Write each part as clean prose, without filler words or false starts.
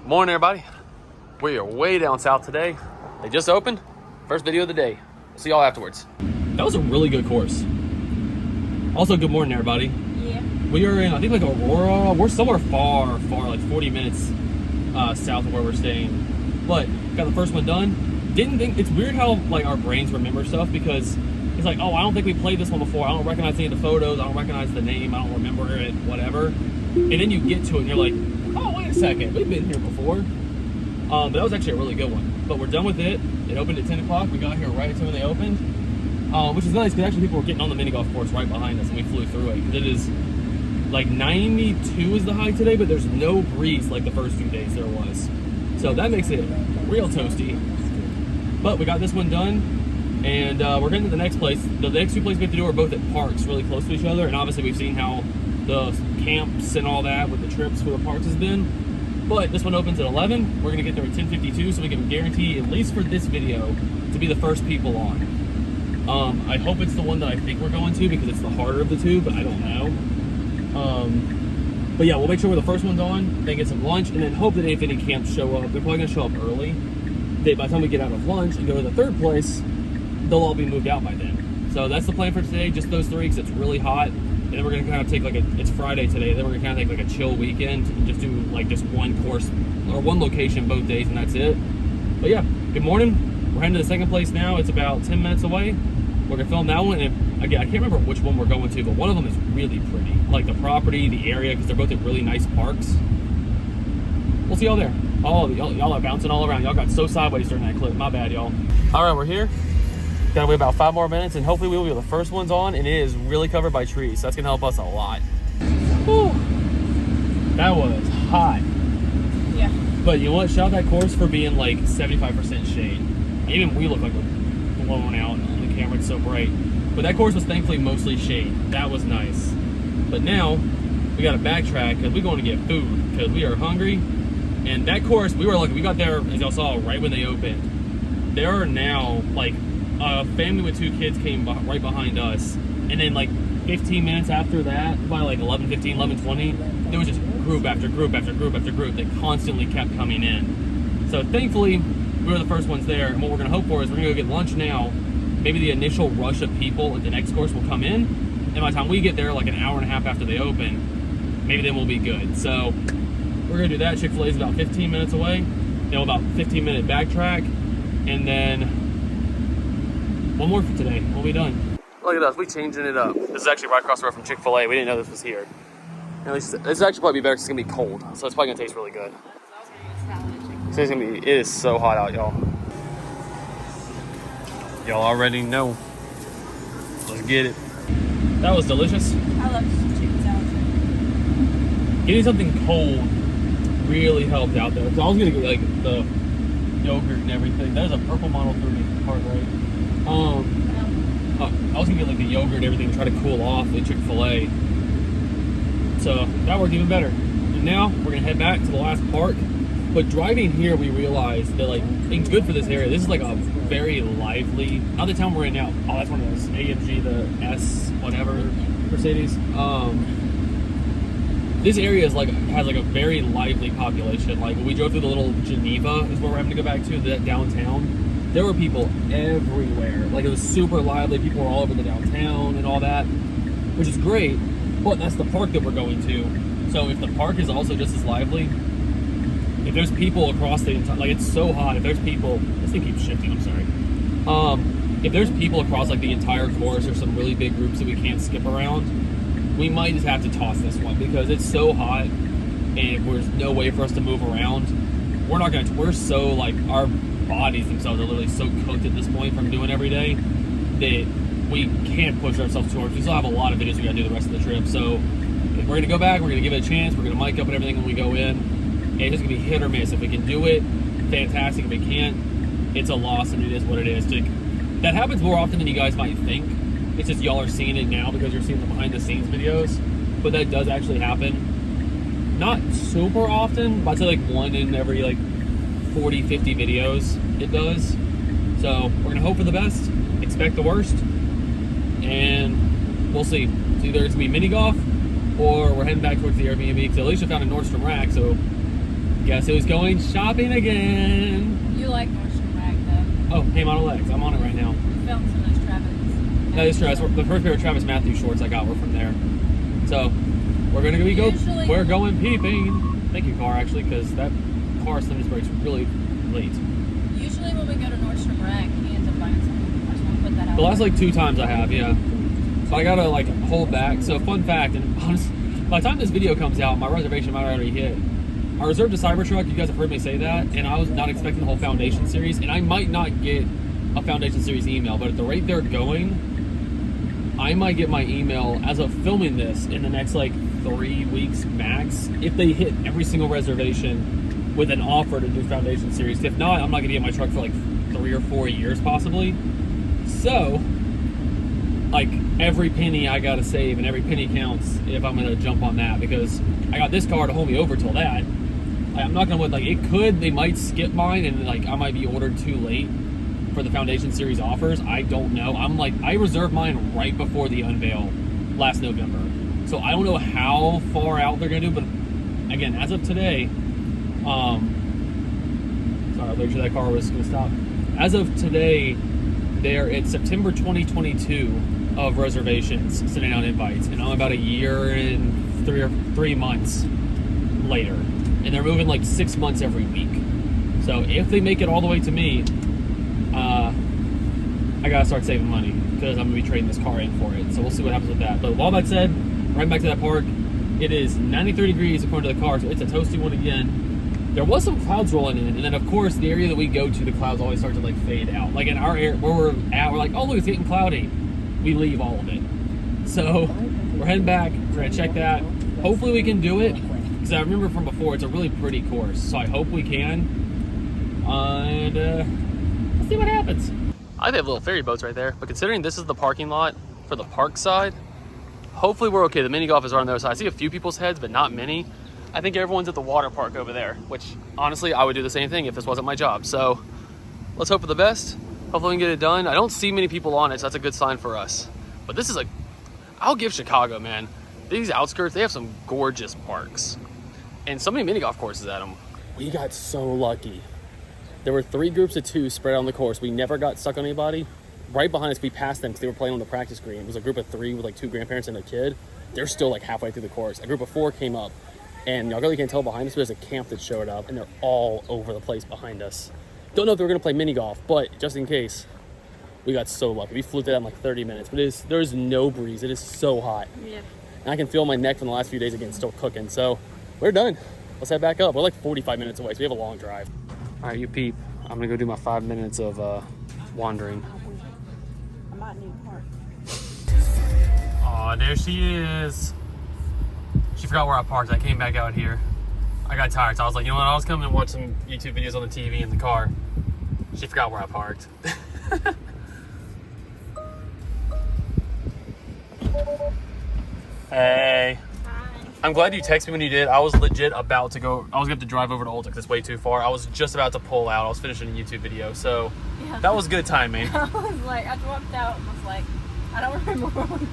Morning, everybody. We are way down south today. They just opened. First video of the day. See y'all afterwards. That was a really good course. Also, good morning, everybody. Yeah. We are in, I think, like Aurora. We're somewhere far, like 40 minutes south of where we're staying. But got the first one done. Didn't think, it's weird how like our brains remember stuff, because it's like, oh, I don't think we played this one before. I don't recognize any of the photos. I don't recognize the name. I don't remember it, whatever. And then you get to it and you're like, oh, wait a second, we've been here before. But that was actually a really good one. But we're done with it. It opened at 10 o'clock. We got here right as soon as they opened, which is nice because actually people were getting on the mini golf course right behind us and we flew through it. It is like 92 is the high today, but there's no breeze like the first few days there was. So that makes it real toasty. But we got this one done, and we're getting to the next place. The next two places we have to do are both at parks really close to each other, and obviously we've seen how the camps and all that with the trips for the parks has been. But this one opens at 11. We're gonna get there at 10:52, so we can guarantee, at least for this video, to be the first people on. I hope it's the one that I think we're going to, because it's the harder of the two, but I don't know. But yeah, we'll make sure we're the first ones on, then get some lunch, and then hope that if any camps show up, they're probably gonna show up early. By the time we get out of lunch and go to the third place, they'll all be moved out by then. So that's the plan for today, just those three, because it's really hot. And then we're gonna kind of take it's Friday today, then we're gonna kind of take like a chill weekend and just do like just one course or one location both days, and that's it. But yeah, good morning. We're heading to the second place now. It's about 10 minutes away. We're gonna film that one, and again, I can't remember which one we're going to, but one of them is really pretty. Like the property, the area, because they're both at really nice parks. We'll see y'all there. Oh, y'all are bouncing all around. Y'all got so sideways during that clip. My bad, y'all. All right, we're here. Gotta wait about 5 more minutes, and hopefully we will be the first ones on, and it is really covered by trees, so that's gonna help us a lot. Whew. That was hot. Yeah. But you know what? Shout out that course for being like 75% shade. Even we look like we're blown out on the camera, it's so bright. But that course was thankfully mostly shade. That was nice. But now we gotta backtrack because we're going to get food because we are hungry. And that course, we were lucky. We got there, as y'all saw, right when they opened. There are now like a family with 2 kids came right behind us, and then like 15 minutes after that, by like 11:15, 11:20, there was just group after group after group after group that constantly kept coming in. So thankfully, we were the first ones there, and what we're gonna hope for is we're gonna go get lunch now. Maybe the initial rush of people at the next course will come in, and by the time we get there, like an hour and a half after they open, maybe then we'll be good. So we're gonna do that. Chick-fil-A is about 15 minutes away. Then about 15-minute backtrack, and then one more for today. We'll be done. Look at us. We changing it up. This is actually right across the road from Chick-fil-A. We didn't know this was here. At least this actually probably be better because it's gonna be cold, so it's probably gonna taste really good. So it's gonna be. It is so hot out, y'all. Y'all already know. Let's get it. That was delicious. I love chicken salad. Getting something cold really helped out there. So I was gonna get like the yogurt and everything. There's a purple Model 3 part, right? I was gonna get like the yogurt and everything to try to cool off at Chick-fil-A. So that worked even better. And now we're gonna head back to the last park. But driving here, we realized that like things good for this area. This is like a very lively. Not the town we're in now. Oh, that's one of those AMG, the S whatever Mercedes. This area is like has like a very lively population. Like when we drove through the little Geneva is where we're having to go back to, that downtown. There were people everywhere. Like it was super lively. People were all over the downtown and all that, which is great. But that's the park that we're going to. So if the park is also just as lively, if there's people across the entire, like it's so hot. If there's people, this thing keeps shifting. I'm sorry. If there's people across like the entire course, or some really big groups that we can't skip around, we might just have to toss this one because it's so hot, and there's no way for us to move around. We're not gonna. We're so like our bodies themselves are literally so cooked at this point from doing every day that we can't push ourselves too hard. We still have a lot of videos we gotta do the rest of the trip. So if we're gonna go back, we're gonna give it a chance. We're gonna mic up and everything when we go in. And it's gonna be hit or miss. If we can do it, fantastic. If we can't, it's a loss, and it is what it is. That happens more often than you guys might think. It's just y'all are seeing it now because you're seeing the behind the scenes videos. But that does actually happen. Not super often, but I'd say like one in every like 40, 50 videos it does. So we're gonna hope for the best, expect the worst, and we'll see. It's either it's gonna be mini golf or we're heading back towards the Airbnb, because Alicia found a Nordstrom rack, so Guess who's going shopping again? You like Nordstrom Rack though. Oh, hey, Model X. I'm on it right now. Filmed some of those Travis. That is true. The first pair of Travis Matthews shorts I got were from there. So we're gonna we're going peeping. Thank you, car, actually, because that car slimming break's really late. Usually when we go to Nordstrom Rack, he ends up buying something. I just want to put that out. The last like 2 times I have, yeah. So I gotta like hold back. So fun fact, and honestly, by the time this video comes out, my reservation might already hit. I reserved a Cybertruck. You guys have heard me say that, and I was not expecting the whole Foundation series, and I might not get a Foundation series email, but at the rate they're going, I might get my email as of filming this in the next like 3 weeks max if they hit every single reservation with an offer to do Foundation series. If not, I'm not gonna get my truck for like 3 or 4 years possibly. So like every penny I gotta save, and every penny counts if I'm gonna jump on that, because I got this car to hold me over till that. I'm not gonna like they might skip mine, and like I might be ordered too late for the Foundation series offers. I don't know. I reserved mine right before the unveil last November, so I don't know how far out they're gonna do. But again, as of today, sorry, I made sure that car was gonna stop. As of today, it's September 2022 of reservations sending out invites, and I'm about a year and 3 months later, and they're moving like 6 months every week. So if they make it all the way to me, I gotta start saving money, because I'm gonna be trading this car in for it. So we'll see what happens with that. But with all that said, right back to that park. It is 93 degrees according to the car, so it's a toasty one again. There was some clouds rolling in, and then of course the area that we go to, the clouds always start to like fade out. Like in our area where we're at, we're like, oh look, it's getting cloudy. We leave all of it. So we're heading back. We're gonna check that. Hopefully we can do it, because I remember from before it's a really pretty course. So I hope we can. And let's see what happens. I have little ferry boats right there, but considering this is the parking lot for the park side, hopefully we're okay. The mini golf is on the other side. I see a few people's heads, but not many. I think everyone's at the water park over there, which honestly, I would do the same thing if this wasn't my job. So let's hope for the best. Hopefully we can get it done. I don't see many people on it, so that's a good sign for us. But this is I'll give Chicago, man. These outskirts, they have some gorgeous parks and so many mini golf courses at them. We got so lucky. There were 3 groups of 2 spread out on the course. We never got stuck on anybody. Right behind us, we passed them because they were playing on the practice green. It was a group of 3 with like 2 grandparents and a kid. They're still like halfway through the course. A group of 4 came up, and y'all really can't tell behind us, but there's a camp that showed up, and they're all over the place behind us. Don't know if they were gonna play mini golf, but just in case, we got so lucky. We flew through that in like 30 minutes, but there's no breeze. It is so hot. Yeah. And I can feel my neck from the last few days again still cooking. So we're done. Let's head back up. We're like 45 minutes away, so we have a long drive. All right, you peep. I'm gonna go do my 5 minutes of wandering. I might need a park. Oh, there she is. She forgot where I parked. I came back out here. I got tired, so I was like, you know what? I was coming and watch some YouTube videos on the TV in the car. She forgot where I parked. Hey. Hi. I'm glad you texted me when you did. I was legit about to go. I was going to drive over to Holt because it's way too far. I was just about to pull out. I was finishing a YouTube video, so Yeah. that was good timing. I was like, I walked out and was like, I don't remember where we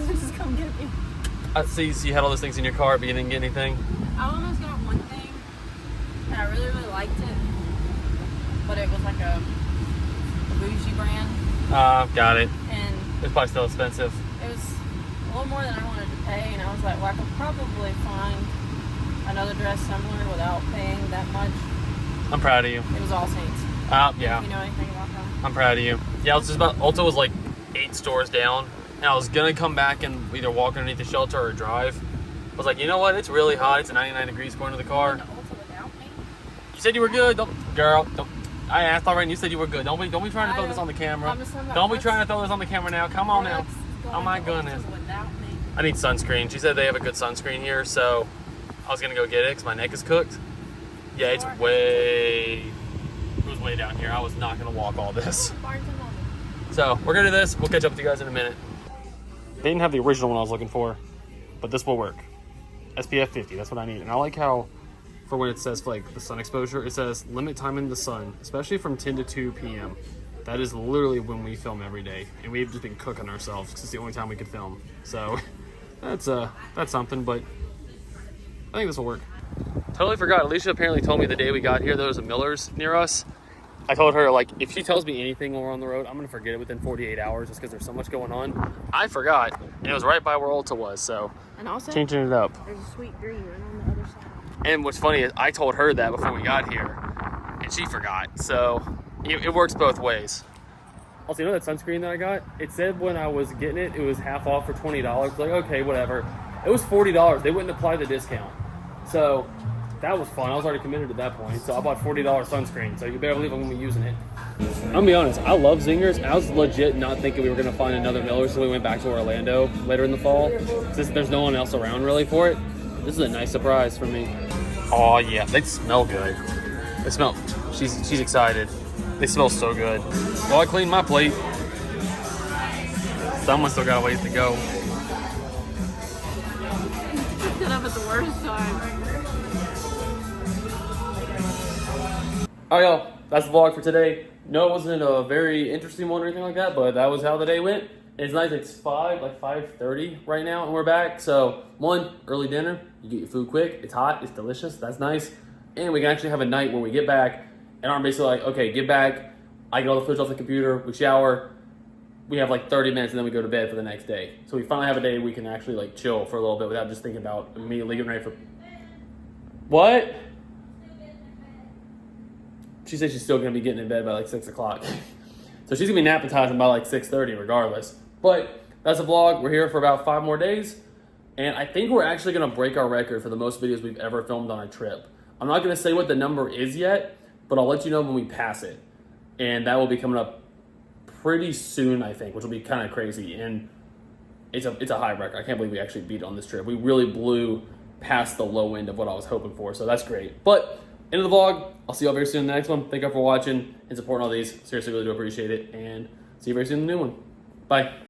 were. Just come get me. I see. So you had all those things in your car, but you didn't get anything. I almost got one thing, and I really, really liked it, but it was like a bougie brand, Got it. and It's probably still expensive. it was a little more than I wanted to pay, and I was like, well, I could probably find another dress similar without paying that much. I'm proud of you. It was All Saints. Yeah. If you know anything about that. I'm proud of you. Yeah, I was just about. Ulta was like 8 stores down, and I was gonna come back and either walk underneath the shelter or drive. I was like, you know what? It's really hot. It's 99 degrees going to the car. You went to Ulta without me? You said you were good. Girl, don't. I asked already, and you said you were good. Don't be trying to throw this on the camera. I'm just talking about Don't be what's- trying to throw this on the camera now. Come on now. Oh my goodness. Without me. I need sunscreen. She said they have a good sunscreen here, so I was gonna go get it because my neck is cooked. Yeah, it's way. It was way down here. I was not gonna walk all this. So we're gonna do this. We'll catch up with you guys in a minute. They didn't have the original one I was looking for, but this will work. SPF 50. That's what I need. And I like how, for when it says like the sun exposure, it says limit time in the sun, especially from 10 to 2 p.m. That is literally when we film every day, and we've just been cooking ourselves because it's the only time we could film. So that's something, but I think this will work. Totally forgot. Alicia apparently told me the day we got here there was a Miller's near us. I told her, like, if she tells me anything while we're on the road, I'm going to forget it within 48 hours just because there's so much going on. I forgot, and it was right by where Ulta was, so And also, changing it up. there's a Sweet Green right on the other side. And what's funny is I told her that before we got here, and she forgot. So it works both ways. Also, you know that sunscreen that I got? It said when I was getting it, it was half off for $20. Like, okay, whatever. It was $40. They wouldn't apply the discount. So that was fun. I was already committed at that point. So I bought $40 sunscreen. So you better believe I'm going to be using it. I'm going to be honest. I love Zingers. I was legit not thinking we were going to find another Miller, so we went back to Orlando later in the fall. Since there's no one else around really for it. This is a nice surprise for me. Oh yeah, they smell good. They smell. She's excited. They smell so good. Well, I cleaned my plate. Someone still got a ways to go. Picked it up at the worst time. All right, y'all. That's the vlog for today. No, it wasn't a very interesting one or anything like that, but that was how the day went. It's nice. It's 5:30 right now, and we're back. So, one, early dinner. You get your food quick. It's hot. It's delicious. That's nice. And we can actually have a night where we get back and aren't basically like, okay, get back. I get all the footage off the computer. We shower. We have like 30 minutes, and then we go to bed for the next day. So we finally have a day we can actually like chill for a little bit without just thinking about immediately getting ready for. What? She said she's still going to be getting in bed by like 6 o'clock. So she's going to be nappetizing by like 6:30 regardless. But that's a vlog. We're here for about 5 more days. And I think we're actually going to break our record for the most videos we've ever filmed on a trip. I'm not going to say what the number is yet, but I'll let you know when we pass it. And that will be coming up pretty soon, I think, which will be kind of crazy. And it's a high record. I can't believe we actually beat it on this trip. We really blew past the low end of what I was hoping for. So that's great. But end of the vlog. I'll see y'all very soon in the next one. Thank you all for watching and supporting all these. Seriously, really do appreciate it. And see you very soon in the new one. Bye.